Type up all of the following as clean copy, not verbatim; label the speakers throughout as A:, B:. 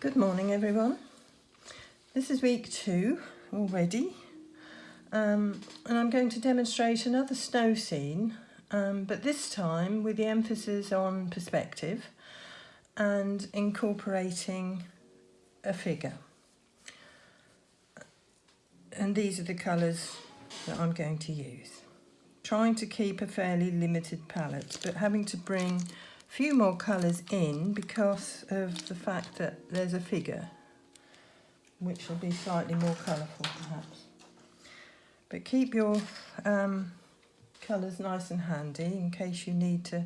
A: Good morning everyone. This is week 2 already and I'm going to demonstrate another snow scene but this time with the emphasis on perspective and incorporating a figure. And these are the colours that I'm going to use. Trying to keep a fairly limited palette but having to bring a few more colours in because of the fact that there's a figure which will be slightly more colourful perhaps. But keep your colours nice and handy in case you need to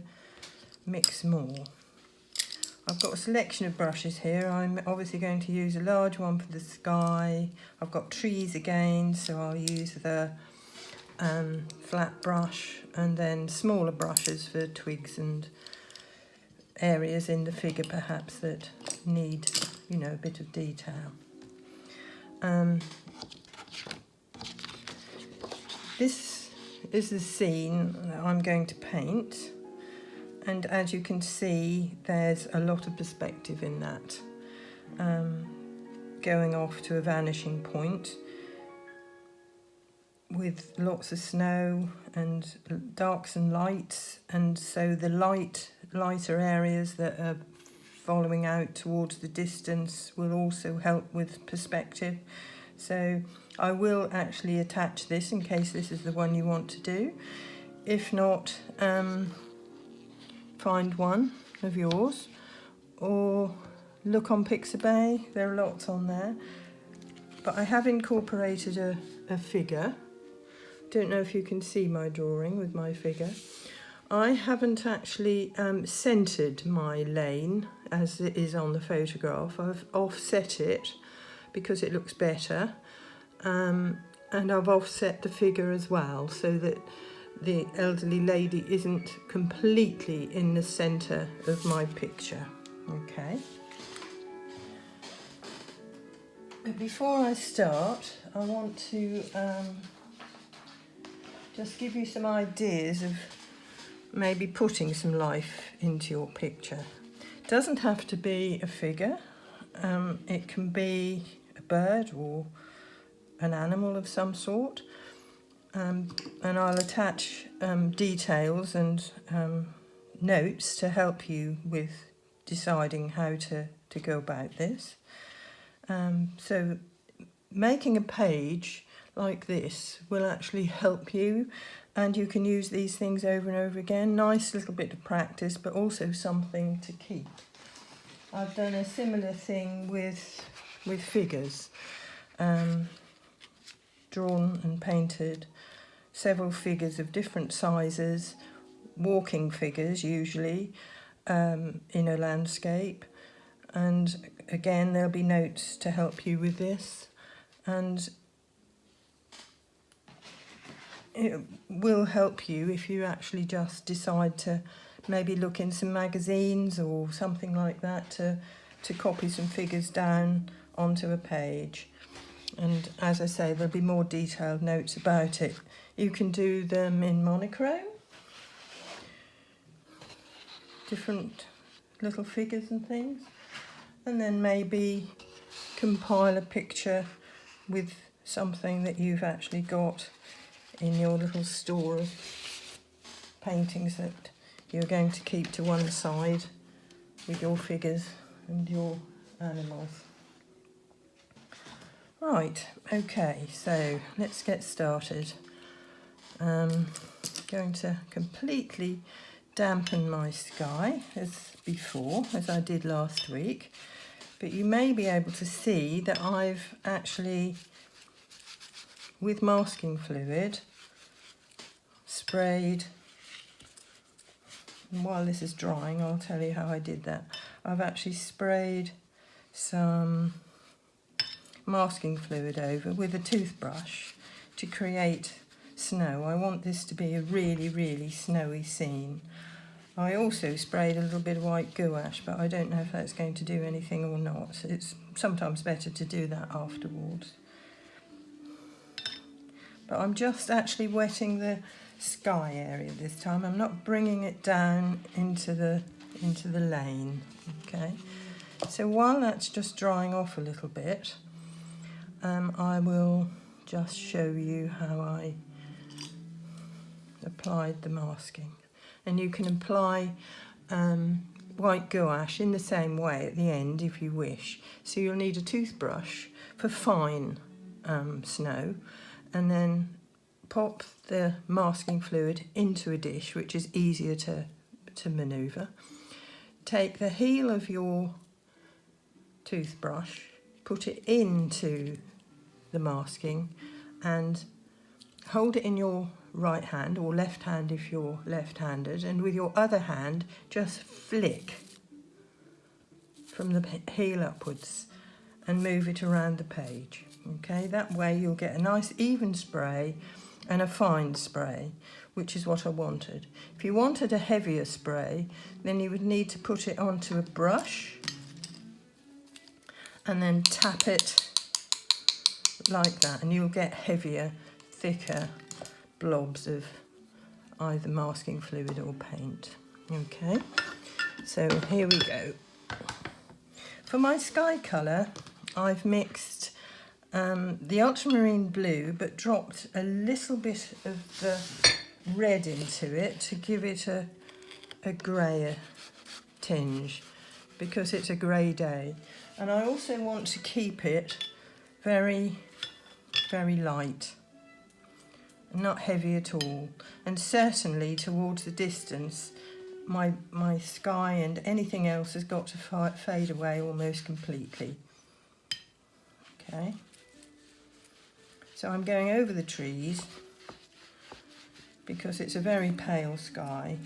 A: mix more. I've got a selection of brushes here. I'm obviously going to use a large one for the sky. I've got trees again, so I'll use the flat brush, and then smaller brushes for twigs and areas in the figure perhaps that need, you know, a bit of detail. This is the scene that I'm going to paint, and as you can see there's a lot of perspective in that, going off to a vanishing point with lots of snow and darks and lights, and so the lighter areas that are following out towards the distance will also help with perspective. So I will actually attach this in case this is the one you want to do. If not, find one of yours or look on Pixabay, there are lots on there. But I have incorporated a figure. Don't know if you can see my drawing with my figure. I haven't actually centered my lane as it is on the photograph. I've offset it because it looks better, and I've offset the figure as well so that the elderly lady isn't completely in the center of my picture. Okay. But before I start, I want to just give you some ideas of maybe putting some life into your picture. It doesn't have to be a figure. It can be a bird or an animal of some sort. And I'll attach details and notes to help you with deciding how to go about this. So making a page like this will actually help you, and you can use these things over and over again. Nice little bit of practice, but also something to keep. I've done a similar thing with figures, drawn and painted several figures of different sizes, walking figures usually, in a landscape. And again, there'll be notes to help you with this, and it will help you if you actually just decide to maybe look in some magazines or something like that to copy some figures down onto a page. And as I say, there'll be more detailed notes about it. You can do them in monochrome, different little figures and things, and then maybe compile a picture with something that you've actually got in your little store of paintings that you're going to keep to one side with your figures and your animals. Right, okay, so let's get started. Going to completely dampen my sky as before, as I did last week, but you may be able to see that I've actually, with masking fluid, sprayed, and while this is drying I'll tell you how I did that. I've actually sprayed some masking fluid over with a toothbrush to create snow. I want this to be a really, really snowy scene. I also sprayed a little bit of white gouache, but I don't know if that's going to do anything or not. It's sometimes better to do that afterwards. But I'm just actually wetting the sky area this time. I'm not bringing it down into the lane. Okay, so while that's just drying off a little bit, I will just show you how I applied the masking. And you can apply white gouache in the same way at the end if you wish. So you'll need a toothbrush for fine snow, and then pop the masking fluid into a dish, which is easier to manoeuvre. Take the heel of your toothbrush, put it into the masking and hold it in your right hand or left hand if you're left-handed, and with your other hand just flick from the heel upwards and move it around the page. Okay, that way you'll get a nice even spray and a fine spray, which is what I wanted. If you wanted a heavier spray, then you would need to put it onto a brush and then tap it like that, and you'll get heavier, thicker blobs of either masking fluid or paint. Okay, so here we go. For my sky colour, I've mixed the ultramarine blue, but dropped a little bit of the red into it to give it a greyer tinge, because it's a grey day. And I also want to keep it very, very light, not heavy at all. And certainly towards the distance, my sky and anything else has got to fade away almost completely. Okay, so I'm going over the trees because it's a very pale sky,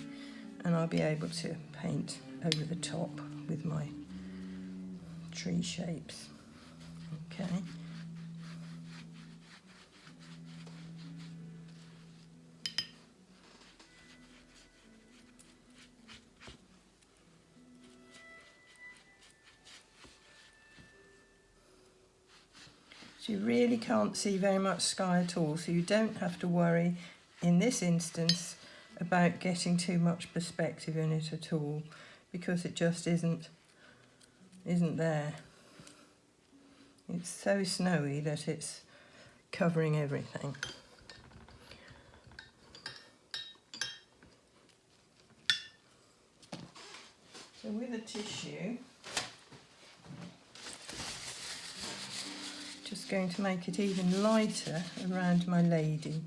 A: and I'll be able to paint over the top with my tree shapes. Okay. So you really can't see very much sky at all, so you don't have to worry in this instance about getting too much perspective in it at all, because it just isn't there. It's so snowy that it's covering everything. So with a tissue, just going to make it even lighter around my lady.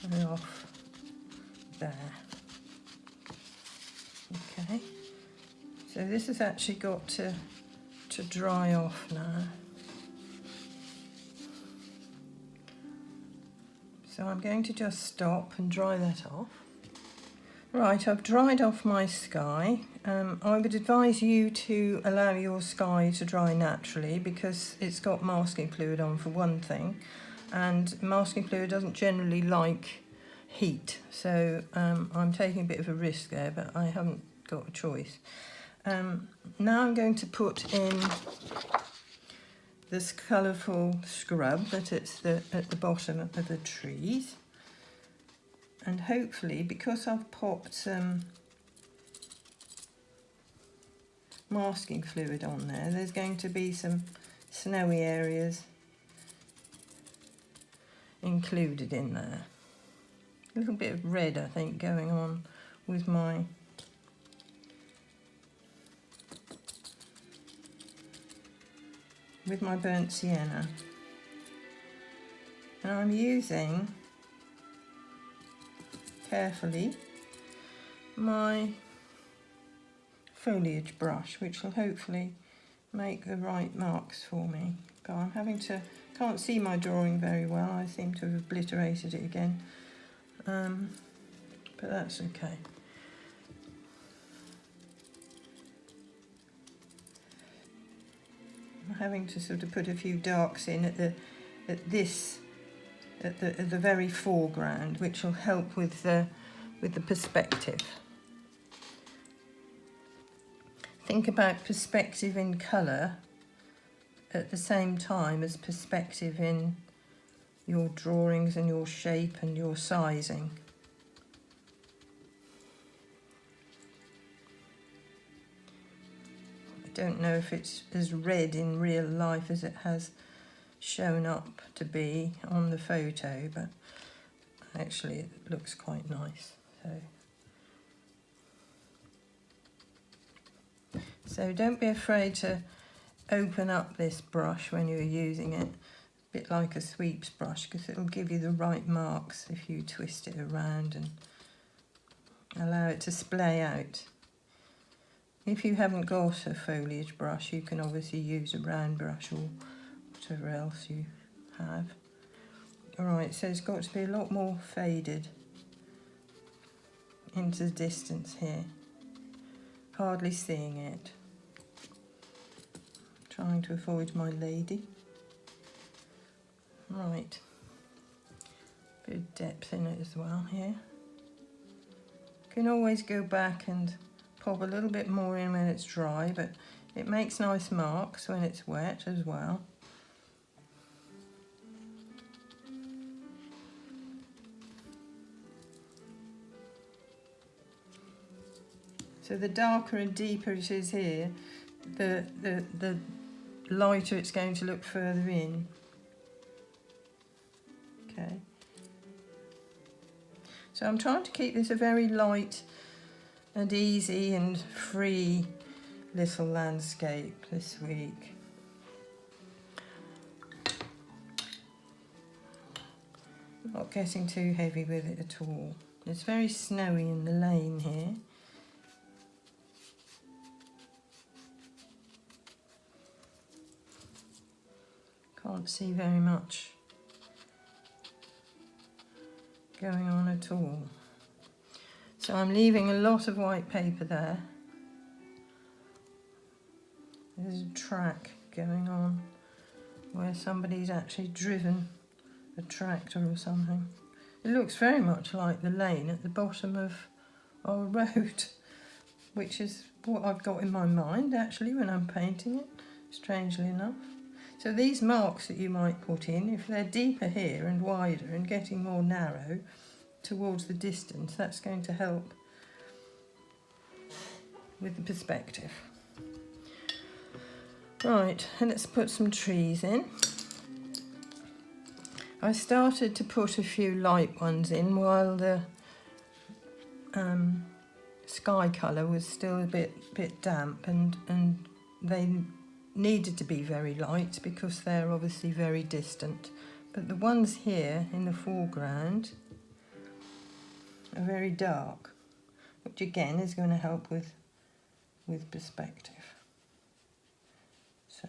A: And off there. Okay. So this has actually got to dry off now. So I'm going to just stop and dry that off. Right, I've dried off my sky. I would advise you to allow your sky to dry naturally, because it's got masking fluid on for one thing, and masking fluid doesn't generally like heat, so I'm taking a bit of a risk there, but I haven't got a choice. Now I'm going to put in this colourful scrub that it's at the bottom of the trees, and hopefully, because I've popped some masking fluid on there, there's going to be some snowy areas included in there. A little bit of red, I think, going on with my burnt sienna. And I'm using carefully my foliage brush, which will hopefully make the right marks for me. But I'm can't see my drawing very well. I seem to have obliterated it again. But that's okay. I'm having to sort of put a few darks in at the very foreground, which will help with the perspective. Think about perspective in colour at the same time as perspective in your drawings and your shape and your sizing. don't know if it's as red in real life as it has shown up to be on the photo, but actually it looks quite nice. So don't be afraid to open up this brush when you're using it, a bit like a sweeps brush, because it'll give you the right marks if you twist it around and allow it to splay out. If you haven't got a foliage brush, you can obviously use a round brush or whatever else you have. Alright, so it's got to be a lot more faded into the distance here. Hardly seeing it. Trying to avoid my lady. Right. Bit of depth in it as well here. Can always go back and pop a little bit more in when it's dry, but it makes nice marks when it's wet as well. So the darker and deeper it is here, the lighter it's going to look further in. Okay. So I'm trying to keep this a very light and easy and free little landscape this week. Not getting too heavy with it at all. It's very snowy in the lane here. Can't see very much going on at all. So I'm leaving a lot of white paper there. There's a track going on where somebody's actually driven a tractor or something. It looks very much like the lane at the bottom of our road, which is what I've got in my mind actually when I'm painting it, strangely enough. So these marks that you might put in, if they're deeper here and wider and getting more narrow towards the distance, that's going to help with the perspective. Right, and let's put some trees in. I started to put a few light ones in while the sky colour was still a bit damp, and they needed to be very light because they're obviously very distant. But the ones here in the foreground are very dark, which again is going to help with perspective. So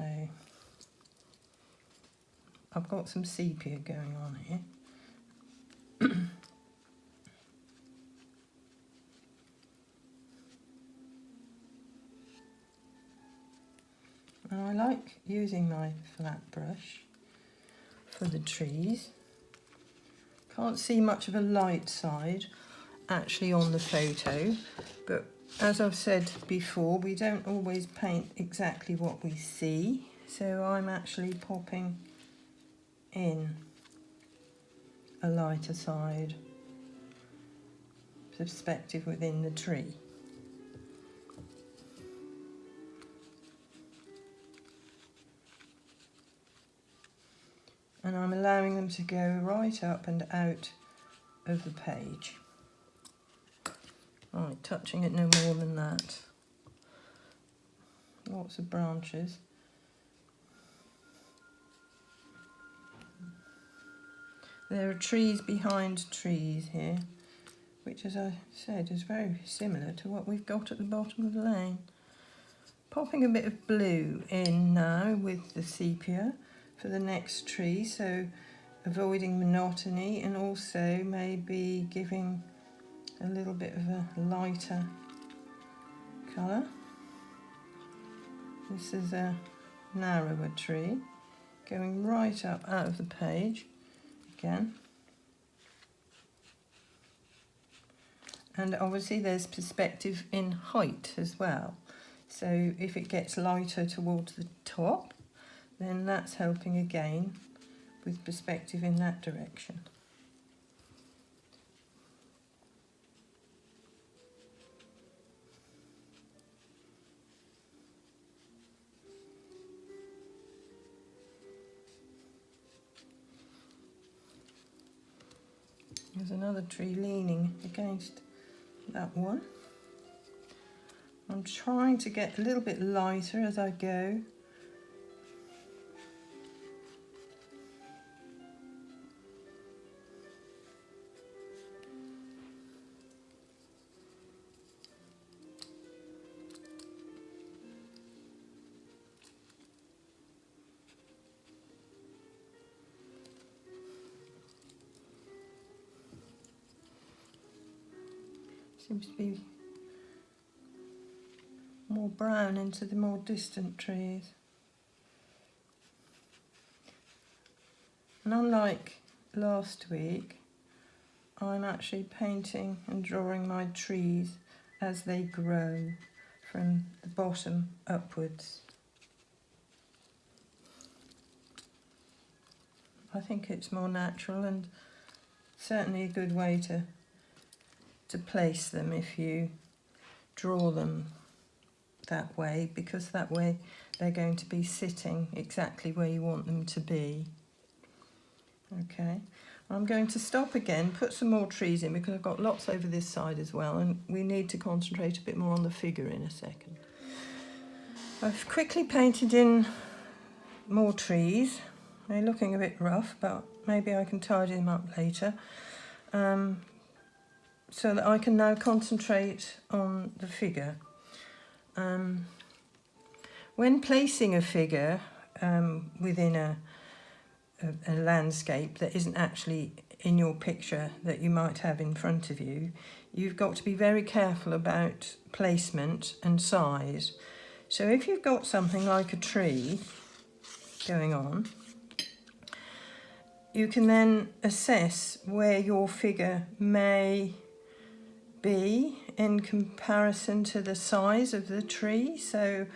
A: I've got some sepia going on here. And I like using my flat brush for the trees. Can't see much of a light side actually on the photo, but as I've said before, we don't always paint exactly what we see, so I'm actually popping in a lighter side perspective within the tree. And I'm allowing them to go right up and out of the page. Right, touching it no more than that. Lots of branches. There are trees behind trees here, which, as I said, is very similar to what we've got at the bottom of the lane. Popping a bit of blue in now with the sepia for the next tree, so avoiding monotony, and also maybe giving a little bit of a lighter colour. This is a narrower tree going right up out of the page again. And obviously there's perspective in height as well. So if it gets lighter towards the top, then that's helping again with perspective in that direction. There's another tree leaning against that one. I'm trying to get a little bit lighter as I go. Seems to be more brown into the more distant trees. And unlike last week, I'm actually painting and drawing my trees as they grow from the bottom upwards. I think it's more natural and certainly a good way to place them if you draw them that way, because that way they're going to be sitting exactly where you want them to be. Okay, I'm going to stop again, put some more trees in because I've got lots over this side as well, and we need to concentrate a bit more on the figure in a second. I've quickly painted in more trees. They're looking a bit rough, but maybe I can tidy them up later. So that I can now concentrate on the figure. When placing a figure within a landscape that isn't actually in your picture that you might have in front of you, you've got to be very careful about placement and size. So if you've got something like a tree going on, you can then assess where your figure may be in comparison to the size of the tree. So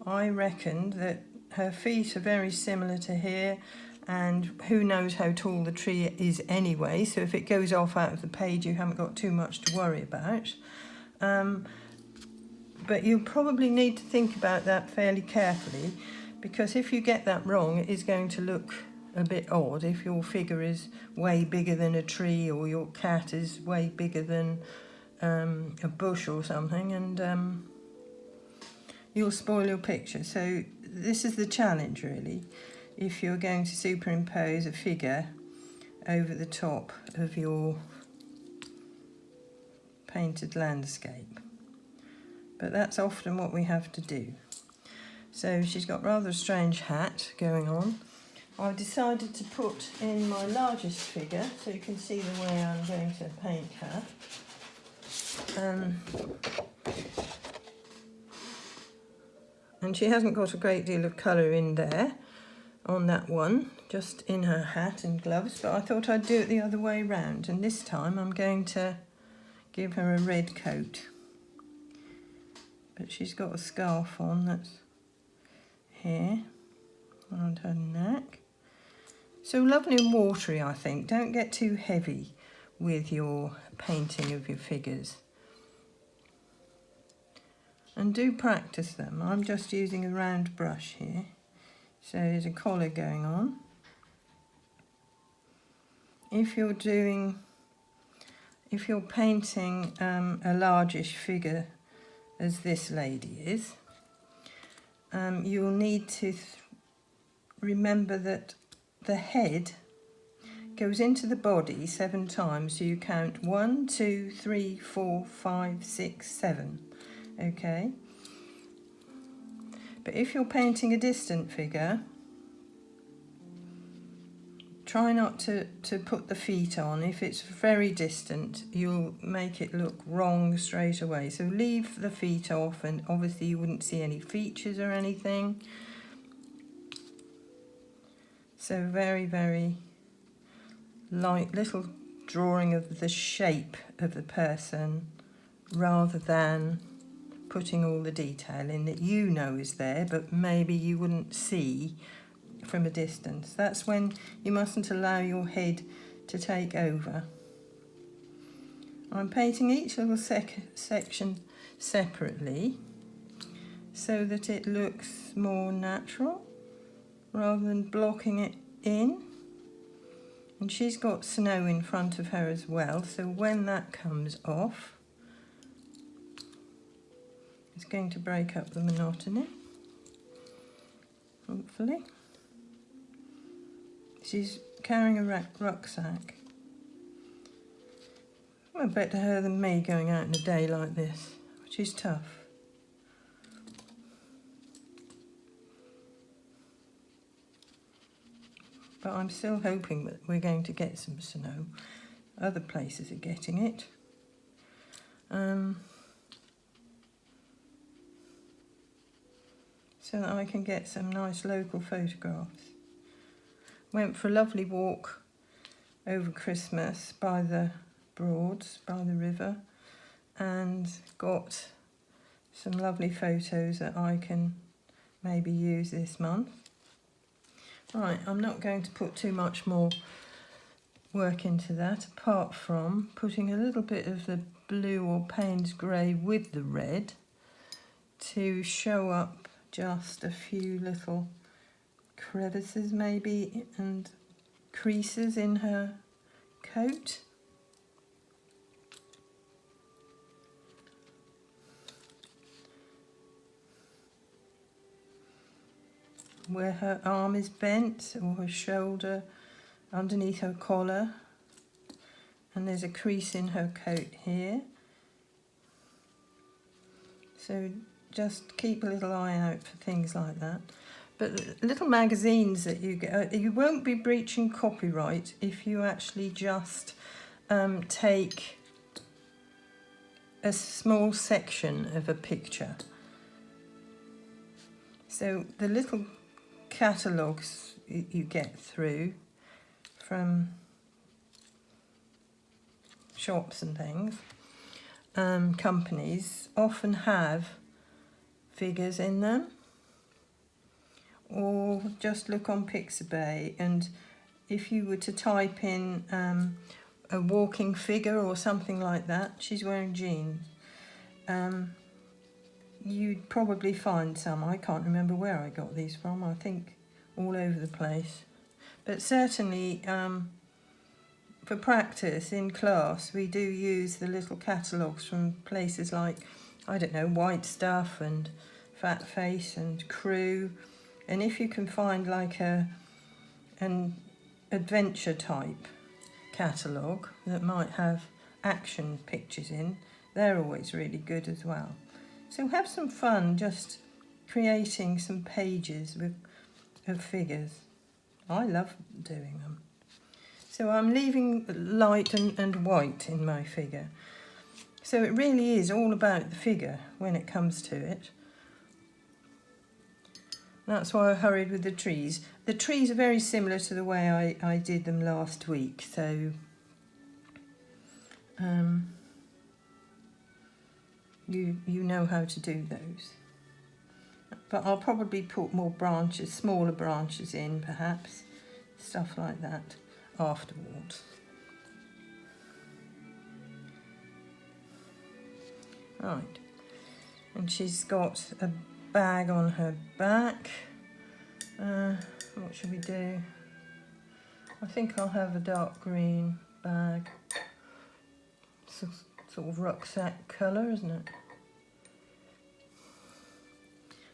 A: I reckoned that her feet are very similar to here, and who knows how tall the tree is anyway, so if it goes off out of the page you haven't got too much to worry about. But you probably need to think about that fairly carefully, because if you get that wrong it is going to look a bit odd if your figure is way bigger than a tree or your cat is way bigger than a bush or something, and you'll spoil your picture. So this is the challenge really, if you're going to superimpose a figure over the top of your painted landscape. But that's often what we have to do. So she's got rather a strange hat going on. I've decided to put in my largest figure so you can see the way I'm going to paint her. And she hasn't got a great deal of colour in there on that one, just in her hat and gloves, but I thought I'd do it the other way round, and this time I'm going to give her a red coat. But she's got a scarf on that's here around her neck. So lovely and watery, I think. Don't get too heavy with your painting of your figures. And do practice them. I'm just using a round brush here. So there's a collar going on. If you're painting a largish figure as this lady is, you'll need to remember that the head goes into the body 7 times, so you count 1, 2, 3, 4, 5, 6, 7. Okay? But if you're painting a distant figure, try not to put the feet on. If it's very distant, you'll make it look wrong straight away. So leave the feet off, and obviously you wouldn't see any features or anything. So very, very light little drawing of the shape of the person, rather than putting all the detail in that you know is there, but maybe you wouldn't see from a distance. That's when you mustn't allow your head to take over. I'm painting each little section separately so that it looks more natural rather than blocking it in. And she's got snow in front of her as well, so when that comes off, it's going to break up the monotony, hopefully. She's carrying a rucksack. Well, better her than me going out in a day like this, which is tough. But I'm still hoping that we're going to get some snow. Other places are getting it. So that I can get some nice local photographs. Went for a lovely walk over Christmas by the Broads, by the river, and got some lovely photos that I can maybe use this month. Right, I'm not going to put too much more work into that, apart from putting a little bit of the blue or Payne's grey with the red to show up just a few little crevices maybe and creases in her coat. Where her arm is bent or her shoulder underneath her collar, and there's a crease in her coat here. So just keep a little eye out for things like that. But little magazines that you get, you won't be breaching copyright if you actually just take a small section of a picture. So the little catalogues you get through from shops and things, companies often have figures in them, or just look on Pixabay, and if you were to type in a walking figure or something like that, she's wearing jeans, you'd probably find some. I can't remember where I got these from, I think all over the place. But certainly for practice in class we do use the little catalogues from places like, I don't know, White Stuff and Fat Face and Crew. And if you can find like an adventure type catalogue that might have action pictures in, they're always really good as well. So have some fun just creating some pages of figures. I love doing them. So I'm leaving light and white in my figure. So it really is all about the figure when it comes to it. That's why I hurried with the trees. The trees are very similar to the way I did them last week, so you know how to do those. But I'll probably put more branches, smaller branches in perhaps, stuff like that afterwards. Right, and she's got a bag on her back. What should we do? I think I'll have a dark green bag. It's a sort of rucksack colour, isn't it?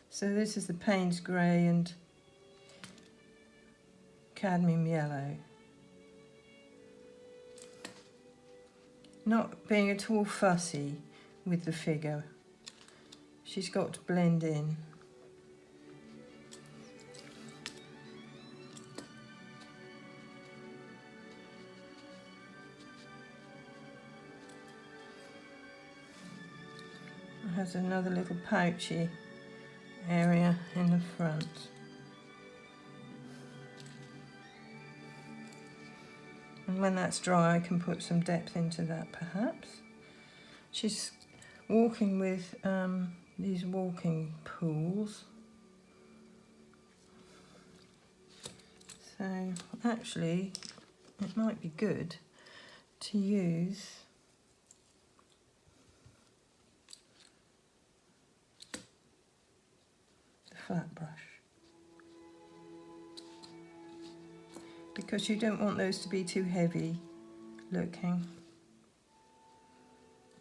A: So this is the Payne's grey and cadmium yellow. Not being at all fussy with the figure. She's got to blend in. It has another little pouchy area in the front. And when that's dry, I can put some depth into that perhaps. She's walking with these walking pools. So actually, it might be good to use the flat brush, because you don't want those to be too heavy looking.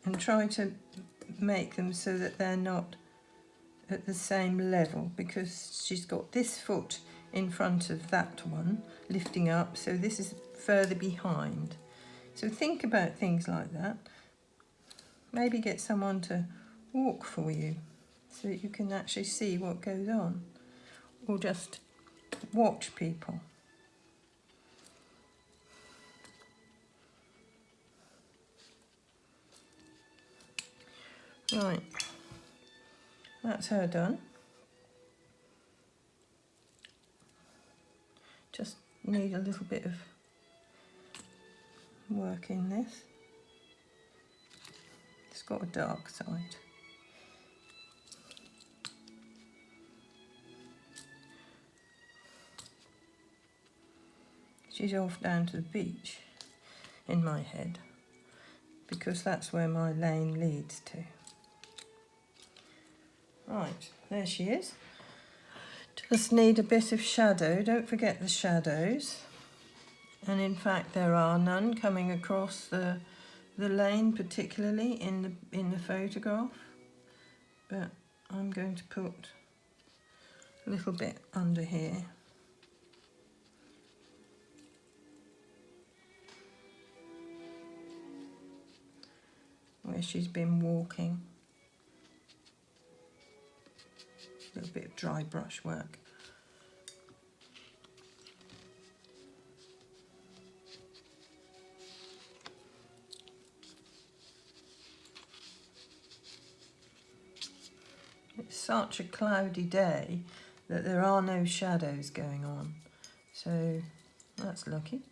A: And try to make them so that they're not at the same level, because she's got this foot in front of that one lifting up, so this is further behind. So think about things like that. Maybe get someone to walk for you so that you can actually see what goes on, or just watch people. Right, that's her done. Just need a little bit of work in this. It's got a dark side. She's off down to the beach in my head, because that's where my lane leads to. Right, there she is. Just need a bit of shadow. Don't forget the shadows. And in fact there are none coming across the lane, particularly in the photograph. But I'm going to put a little bit under here. Where she's been walking. A little bit of dry brush work. It's such a cloudy day that there are no shadows going on, so that's lucky.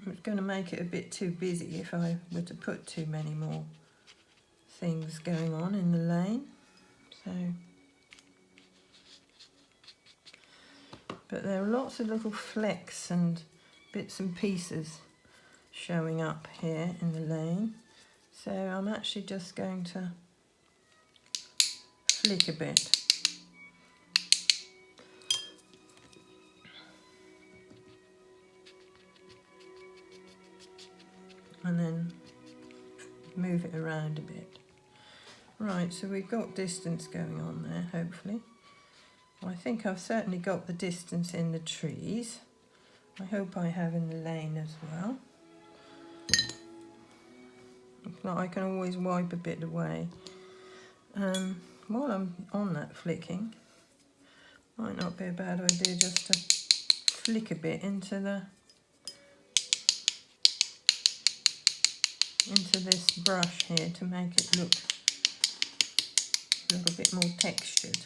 A: It's going to make it a bit too busy if I were to put too many more things going on in the lane. So, but there are lots of little flecks and bits and pieces showing up here in the lane. So I'm actually just going to flick a bit. And then move it around a bit. Right, so we've got distance going on there, hopefully. I think I've certainly got the distance in the trees. I hope I have in the lane as well. If not, I can always wipe a bit away. While I'm on that flicking, might not be a bad idea just to flick a bit into this brush here to make it look a little bit more textured.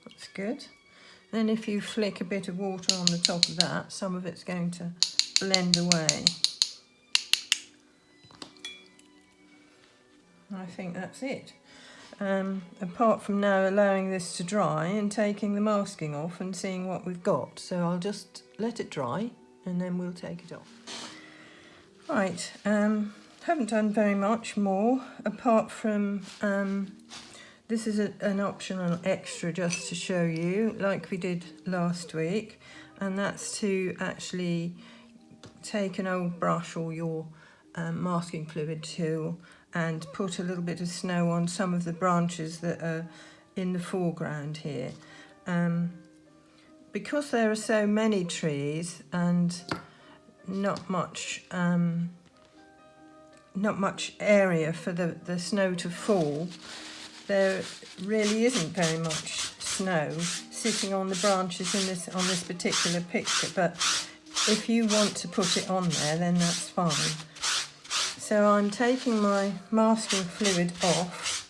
A: That's good. Then if you flick a bit of water on the top of that, some of it's going to blend away. I think that's it. Apart from now allowing this to dry and taking the masking off and seeing what we've got. So I'll just let it dry and then we'll take it off. Right, haven't done very much more apart from this is an optional extra just to show you, like we did last week, and that's to actually take an old brush or your masking fluid tool and put a little bit of snow on some of the branches that are in the foreground here. Because there are so many trees and not much area for the snow to fall, there really isn't very much snow sitting on the branches on this particular picture, but if you want to put it on there, then that's fine. So I'm taking my masking fluid off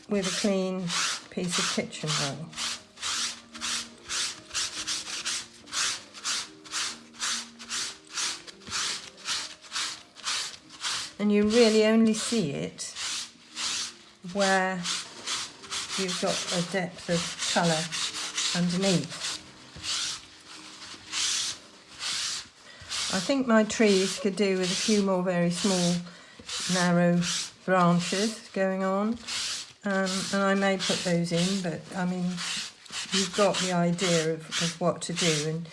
A: with a clean piece of kitchen roll. And you really only see it where you've got a depth of colour underneath. I think my trees could do with a few more very small, narrow branches going on, and I may put those in, but I mean, you've got the idea of what to do, and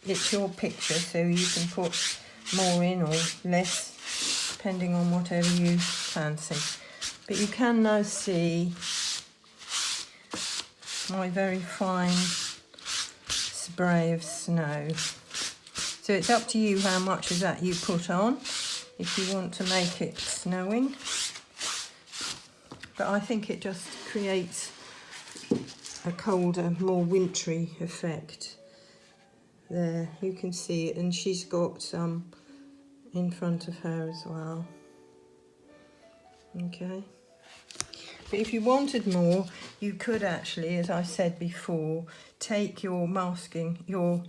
A: it's your picture, so you can put more in or less depending on whatever you fancy. But you can now see my very fine spray of snow. So it's up to you how much of that you put on if you want to make it snowing. But I think it just creates a colder, more wintry effect. There, you can see it, and she's got some in front of her as well. Okay. But if you wanted more, you could actually, as I said before, take your masking, your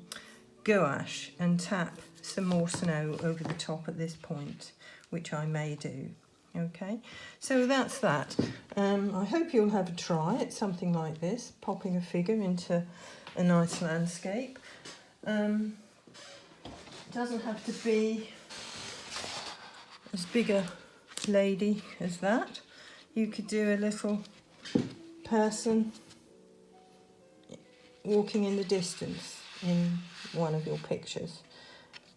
A: gouache, and tap some more snow over the top at this point, which I may do. Okay, so that's that. I hope you'll have a try at something like this, popping a figure into a nice landscape. It doesn't have to be as big a lady as that. You could do a little person walking in the distance in one of your pictures.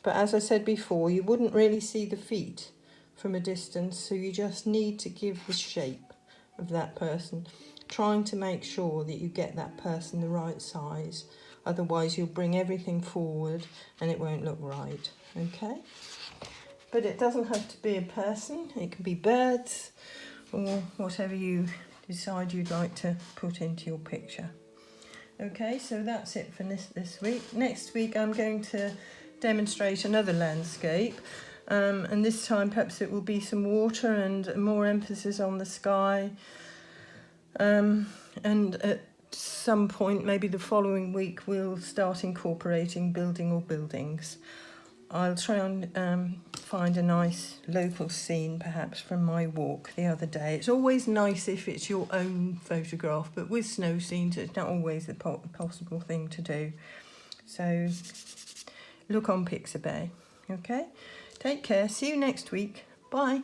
A: But as I said before, you wouldn't really see the feet from a distance, so you just need to give the shape of that person, trying to make sure that you get that person the right size. Otherwise you'll bring everything forward and it won't look right. Okay, but it doesn't have to be a person, it can be birds or whatever you decide you'd like to put into your picture. Okay, so that's it for this week. Next week I'm going to demonstrate another landscape, and this time perhaps it will be some water and more emphasis on the sky, and at some point, maybe the following week, we'll start incorporating building or buildings. I'll try and find a nice local scene perhaps from my walk the other day. It's always nice if it's your own photograph, but with snow scenes it's not always the possible thing to do. So look on Pixabay. Okay, take care, see you next week, bye.